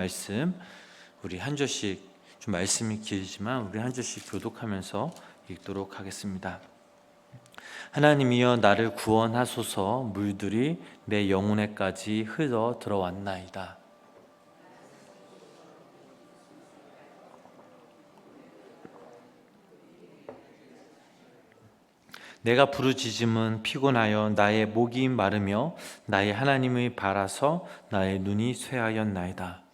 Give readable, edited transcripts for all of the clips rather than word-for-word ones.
말씀 우리 한 절씩, 좀 말씀이 길지만 우리 한 절씩 교독하면서 읽도록 하겠습니다. 하나님이여 나를 구원하소서. 물들이 내 영혼에까지 흘러 들어왔나이다. 내가 부르짖음은 피곤하여 나의 목이 마르며 나의 하나님을 바라서 나의 눈이 쇠하였나이다.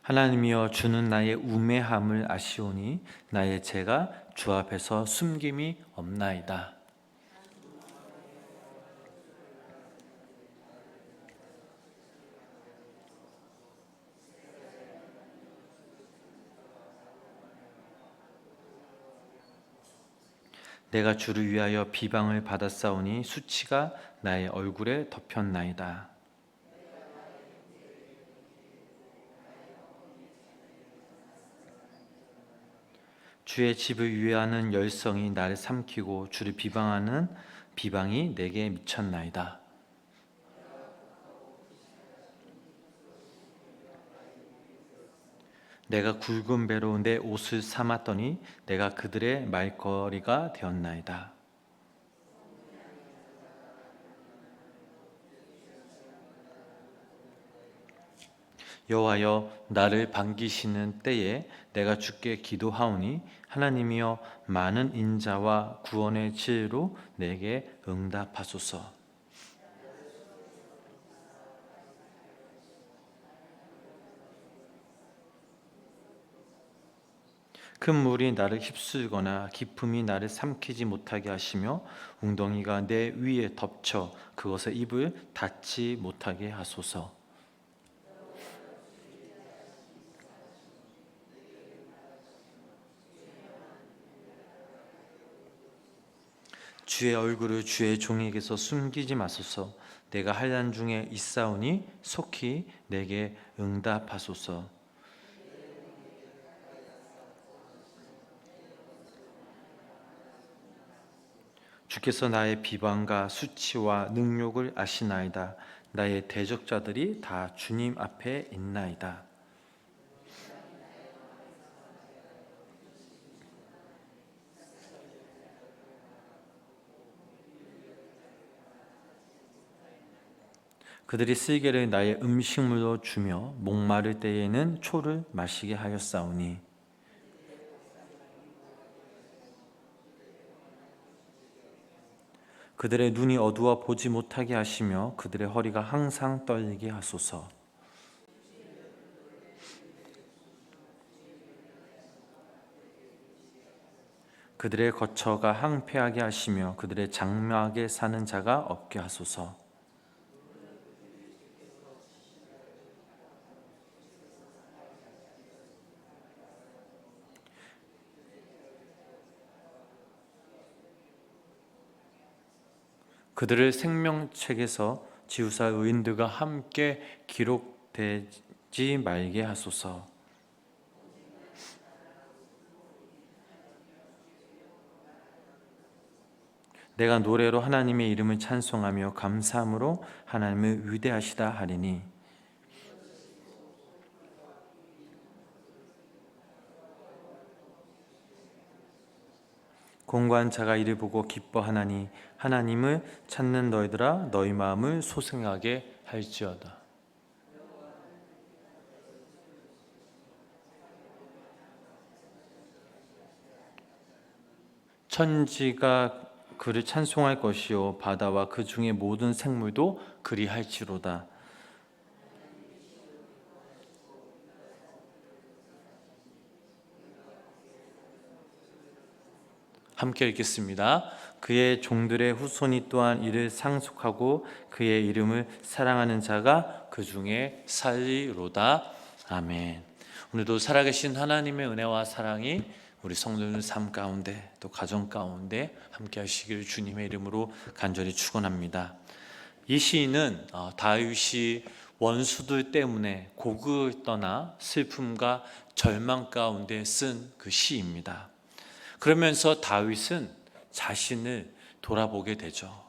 하나님이여 주는 나의 우매함을 아시오니 나의 죄가 주 앞에서 숨김이 없나이다. 내가 주를 위하여 비방을 받았사오니 수치가 나의 얼굴에 덮였나이다. 주의 집을 위하는 열성이 나를 삼키고 주를 비방하는 비방이 내게 미쳤나이다. 내가 굵은 배로 내 옷을 삼았더니 내가 그들의 말거리가 되었나이다. 여호와여 나를 반기시는 때에 내가 주께 기도하오니 하나님이여 많은 인자와 구원의 지혜로 내게 응답하소서. 큰 물이 나를 휩쓸거나 깊음이 나를 삼키지 못하게 하시며 웅덩이가 내 위에 덮쳐 그것에 입을 닫지 못하게 하소서. 주의 얼굴을 주의 종에게서 숨기지 마소서. 내가 환난 중에 있사오니 속히 내게 응답하소서. 주께서 나의 비방과 수치와 능욕을 아시나이다. 나의 대적자들이 다 주님 앞에 있나이다. 그들이 쓸개를 나의 음식물로 주며 목마를 때에는 초를 마시게 하였사오니 그들의 눈이 어두워 보지 못하게 하시며 그들의 허리가 항상 떨리게 하소서. 그들의 거처가 항폐하게 하시며 그들의 장막에 사는 자가 없게 하소서. 그들을 생명책에서 지우사 의인들과 함께 기록되지 말게 하소서. 내가 노래로 하나님의 이름을 찬송하며 감사함으로 하나님을 위대하시다 하리니 공고한 자가 이를 보고 기뻐하나니 하나님을 찾는 너희들아 너희 마음을 소생하게 할지어다. 천지가 그를 찬송할 것이요 바다와 그 중에 모든 생물도 그리할지로다. 함께 읽겠습니다. 그의 종들의 후손이 또한 이를 상속하고 그의 이름을 사랑하는 자가 그 중에 살리로다. 아멘. 오늘도 살아계신 하나님의 은혜와 사랑이 우리 성도들 삶 가운데 또 가정 가운데 함께 하시기를 주님의 이름으로 간절히 축원합니다. 이 시인은 다윗이 원수들 때문에 고국을 떠나 슬픔과 절망 가운데 쓴 그 시입니다. 그러면서 다윗은 자신을 돌아보게 되죠.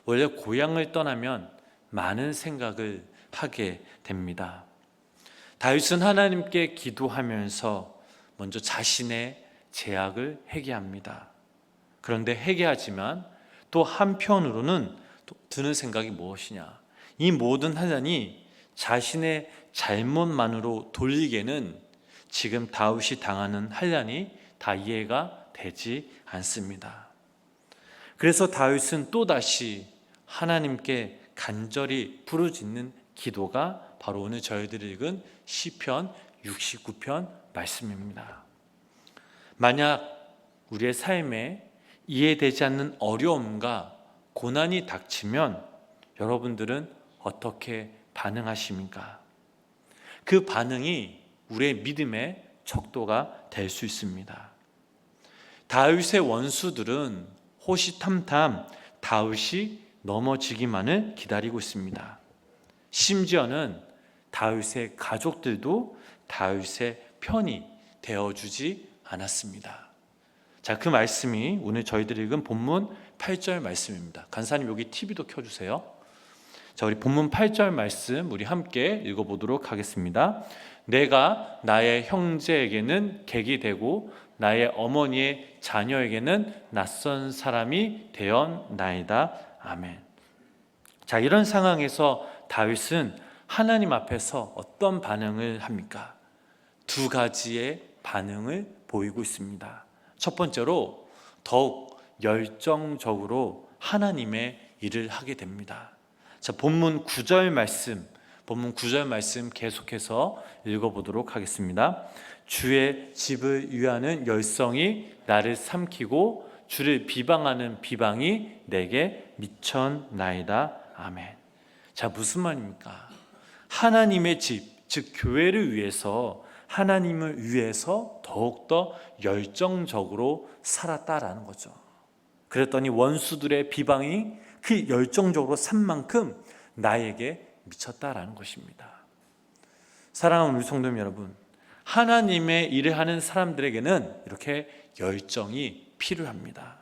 원래 고향을 떠나면 많은 생각을 하게 됩니다. 다윗은 하나님께 기도하면서 먼저 자신의 죄악을 회개합니다. 그런데 회개하지만 또 한편으로는 드는 생각이 무엇이냐? 이 모든 환난이 자신의 잘못만으로 돌리기에는 지금 다윗이 당하는 환난이 다 이해가 되지 않습니다. 그래서 다윗은 또다시 하나님께 간절히 부르짖는 기도가 바로 오늘 저희들이 읽은 시편 69편 말씀입니다. 만약 우리의 삶에 이해되지 않는 어려움과 고난이 닥치면 여러분들은 어떻게 반응하십니까? 그 반응이 우리의 믿음의 척도가 될 수 있습니다. 다윗의 원수들은 호시탐탐 다윗이 넘어지기만을 기다리고 있습니다. 심지어는 다윗의 가족들도 다윗의 편이 되어주지 않았습니다. 자, 그 말씀이 오늘 저희들이 읽은 본문 8절 말씀입니다. 간사님 여기 TV도 켜주세요. 자, 우리 본문 8절 말씀 우리 함께 읽어보도록 하겠습니다. 내가 나의 형제에게는 객이 되고 나의 어머니의 자녀에게는 낯선 사람이 되었나이다. 아멘. 자, 이런 상황에서 다윗은 하나님 앞에서 어떤 반응을 합니까? 두 가지의 반응을 보이고 있습니다. 첫 번째로 더욱 열정적으로 하나님의 일을 하게 됩니다. 자, 본문 9절 말씀 계속해서 읽어보도록 하겠습니다. 주의 집을 위하는 열성이 나를 삼키고 주를 비방하는 비방이 내게 미쳤나이다. 아멘. 자, 무슨 말입니까? 하나님의 집, 즉 교회를 위해서, 하나님을 위해서 더욱더 열정적으로 살았다라는 거죠. 그랬더니 원수들의 비방이 그 열정적으로 산 만큼 나에게 미쳤다라는 것입니다. 사랑하는 우리 성도 여러분, 하나님의 일을 하는 사람들에게는 이렇게 열정이 필요합니다.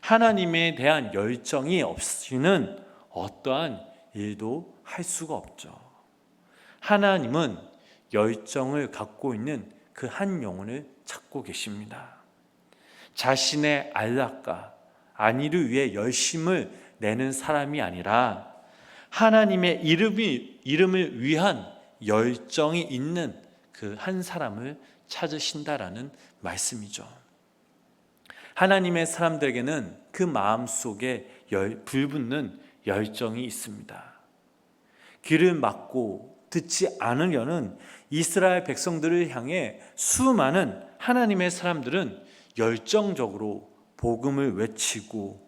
하나님에 대한 열정이 없이는 어떠한 일도 할 수가 없죠. 하나님은 열정을 갖고 있는 그 한 영혼을 찾고 계십니다. 자신의 안락과 안위를 위해 열심을 내는 사람이 아니라 하나님의 이름을 위한 열정이 있는 그 한 사람을 찾으신다라는 말씀이죠. 하나님의 사람들에게는 그 마음속에 불붙는 열정이 있습니다. 귀를 막고 듣지 않으려는 이스라엘 백성들을 향해 수많은 하나님의 사람들은 열정적으로 복음을 외치고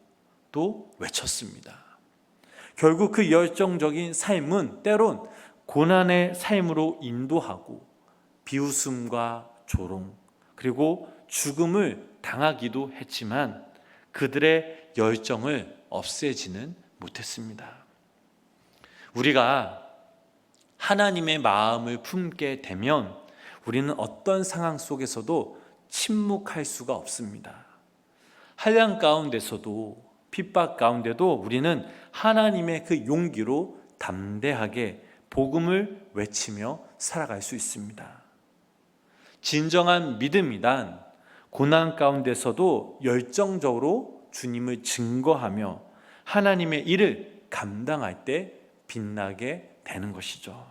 또 외쳤습니다. 결국 그 열정적인 삶은 때론 고난의 삶으로 인도하고 비웃음과 조롱 그리고 죽음을 당하기도 했지만 그들의 열정을 없애지는 못했습니다. 우리가 하나님의 마음을 품게 되면 우리는 어떤 상황 속에서도 침묵할 수가 없습니다. 한량 가운데서도 핍박 가운데도 우리는 하나님의 그 용기로 담대하게 복음을 외치며 살아갈 수 있습니다. 진정한 믿음이란 고난 가운데서도 열정적으로 주님을 증거하며 하나님의 일을 감당할 때 빛나게 되는 것이죠.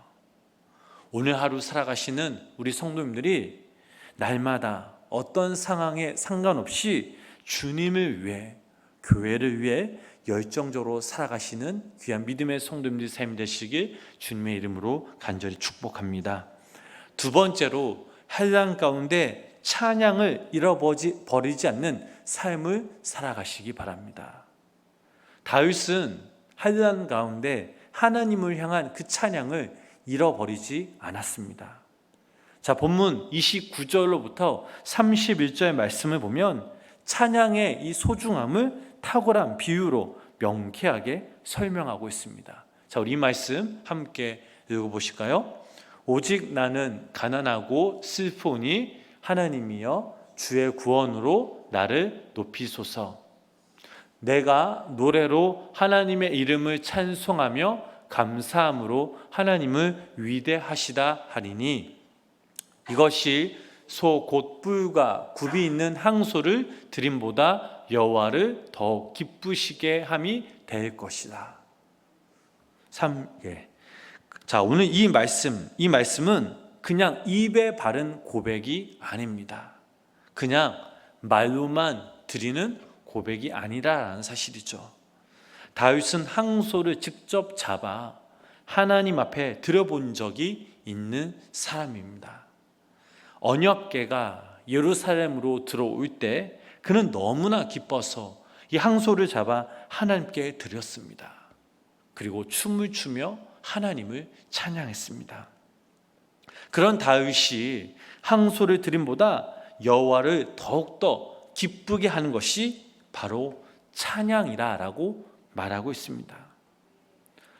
오늘 하루 살아가시는 우리 성도님들이 날마다 어떤 상황에 상관없이 주님을 위해, 교회를 위해 열정적으로 살아가시는 귀한 믿음의 성도님들의 삶이 되시길 주님의 이름으로 간절히 축복합니다. 두 번째로 한란 가운데 찬양을 잃어버리지 않는 삶을 살아가시기 바랍니다. 다윗은 한란 가운데 하나님을 향한 그 찬양을 잃어버리지 않았습니다. 자, 본문 29절로부터 31절 말씀을 보면 찬양의 이 소중함을 탁월한 비유로 명쾌하게 설명하고 있습니다. 자, 우리 이 말씀 함께 읽어보실까요? 오직 나는 가난하고 슬프오니 하나님이여 주의 구원으로 나를 높이소서. 내가 노래로 하나님의 이름을 찬송하며 감사함으로 하나님을 위대하시다 하리니 이것이 소 곧 뿔과 굽이 있는 항소를 드림보다 여호와를 더욱 기쁘시게 함이 될 것이다. 자, 오늘 이 말씀은 그냥 입에 바른 고백이 아닙니다. 그냥 말로만 드리는 고백이 아니라는 사실이죠. 다윗은 항소를 직접 잡아 하나님 앞에 들어본 적이 있는 사람입니다. 언약궤가 예루살렘으로 들어올 때 그는 너무나 기뻐서 이 항소를 잡아 하나님께 드렸습니다. 그리고 춤을 추며 하나님을 찬양했습니다. 그런 다윗이 항소를 드림보다 여호와를 더욱더 기쁘게 하는 것이 바로 찬양이라고 말하고 있습니다.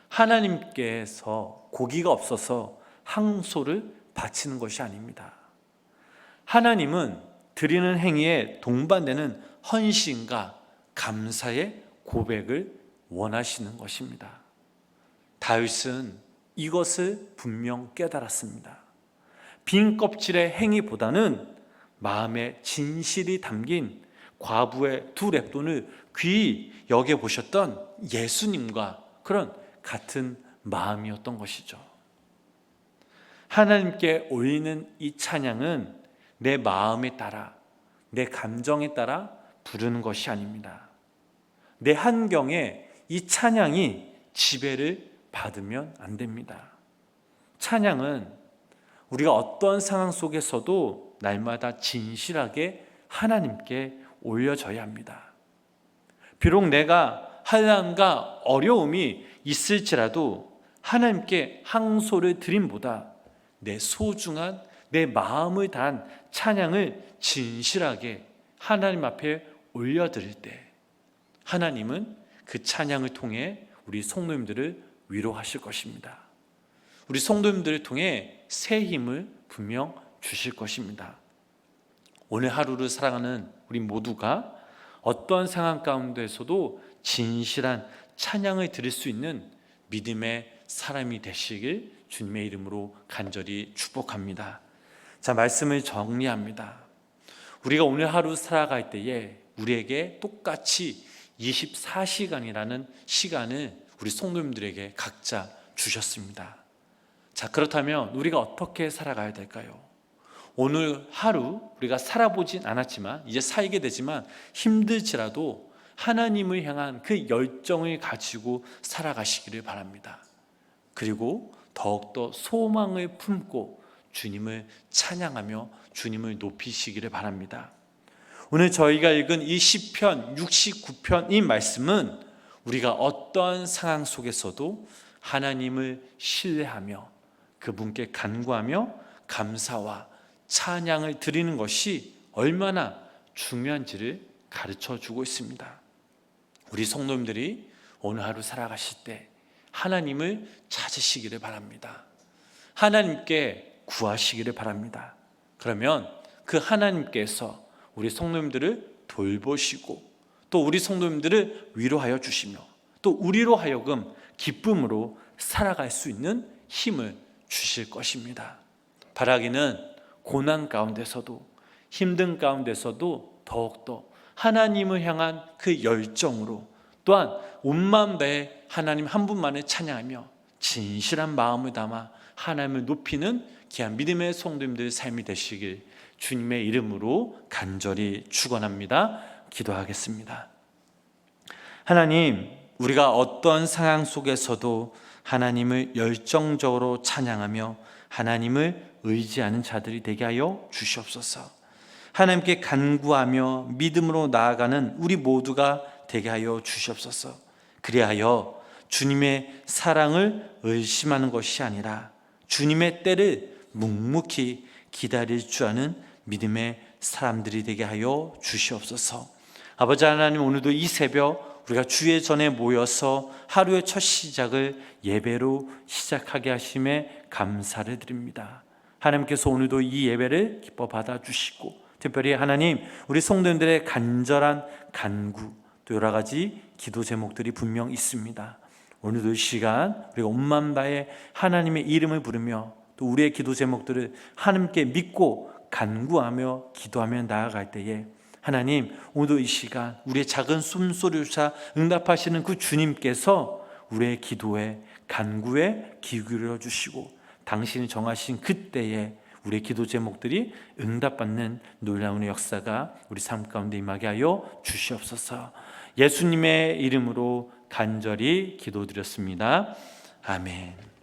하나님께서 고기가 없어서 항소를 바치는 것이 아닙니다. 하나님은 드리는 행위에 동반되는 헌신과 감사의 고백을 원하시는 것입니다. 다윗은 이것을 분명 깨달았습니다. 빈 껍질의 행위보다는 마음에 진실이 담긴 과부의 두 랩돈을 귀히 여겨보셨던 예수님과 그런 같은 마음이었던 것이죠. 하나님께 올리는 이 찬양은 내 마음에 따라, 내 감정에 따라 부르는 것이 아닙니다. 내 환경에 이 찬양이 지배를 받으면 안 됩니다. 찬양은 우리가 어떤 상황 속에서도 날마다 진실하게 하나님께 올려져야 합니다. 비록 내가 환난과 어려움이 있을지라도 하나님께 항소를 드림보다 내 소중한 내 마음을 다한 찬양을 진실하게 하나님 앞에 올려드릴 때 하나님은 그 찬양을 통해 우리 성도님들을 위로하실 것입니다. 우리 성도님들을 통해 새 힘을 분명 주실 것입니다. 오늘 하루를 살아가는 우리 모두가 어떤 상황 가운데서도 진실한 찬양을 드릴 수 있는 믿음의 사람이 되시길 주님의 이름으로 간절히 축복합니다. 자, 말씀을 정리합니다. 우리가 오늘 하루 살아갈 때에 우리에게 똑같이 24시간이라는 시간을 우리 성도님들에게 각자 주셨습니다. 자, 그렇다면 우리가 어떻게 살아가야 될까요? 오늘 하루 우리가 살아보진 않았지만 이제 살게 되지만 힘들지라도 하나님을 향한 그 열정을 가지고 살아가시기를 바랍니다. 그리고 더욱더 소망을 품고 주님을 찬양하며 주님을 높이시기를 바랍니다. 오늘 저희가 읽은 이 시편 69편 이 말씀은 우리가 어떠한 상황 속에서도 하나님을 신뢰하며 그분께 간구하며 감사와 찬양을 드리는 것이 얼마나 중요한지를 가르쳐 주고 있습니다. 우리 성도님들이 오늘 하루 살아가실 때 하나님을 찾으시기를 바랍니다. 하나님께 구하시기를 바랍니다. 그러면 그 하나님께서 우리 성도님들을 돌보시고 또 우리 성도님들을 위로하여 주시며 또 우리로 하여금 기쁨으로 살아갈 수 있는 힘을 주실 것입니다. 바라기는 고난 가운데서도 힘든 가운데서도 더욱더 하나님을 향한 그 열정으로 또한 온 마음 다해 하나님 한 분만을 찬양하며 진실한 마음을 담아 하나님을 높이는 귀한 믿음의 성도님들의 삶이 되시길 주님의 이름으로 간절히 축원합니다. 기도하겠습니다. 하나님, 우리가 어떤 상황 속에서도 하나님을 열정적으로 찬양하며 하나님을 의지하는 자들이 되게 하여 주시옵소서. 하나님께 간구하며 믿음으로 나아가는 우리 모두가 되게 하여 주시옵소서. 그리하여 주님의 사랑을 의심하는 것이 아니라 주님의 때를 묵묵히 기다릴 줄 아는 믿음의 사람들이 되게 하여 주시옵소서. 아버지 하나님, 오늘도 이 새벽 우리가 주의 전에 모여서 하루의 첫 시작을 예배로 시작하게 하심에 감사를 드립니다. 하나님께서 오늘도 이 예배를 기뻐 받아주시고, 특별히 하나님, 우리 성도님들의 간절한 간구, 또 여러 가지 기도 제목들이 분명 있습니다. 오늘도 이 시간 우리가 온 마음 다해 하나님의 이름을 부르며 또 우리의 기도 제목들을 하나님께 믿고 간구하며 기도하며 나아갈 때에 하나님, 오늘도 이 시간 우리의 작은 숨소리조차 응답하시는 그 주님께서 우리의 기도에 간구에 귀 기울여 주시고 당신이 정하신 그때에 우리의 기도 제목들이 응답받는 놀라운 역사가 우리 삶 가운데 임하게 하여 주시옵소서. 예수님의 이름으로 간절히 기도드렸습니다. 아멘.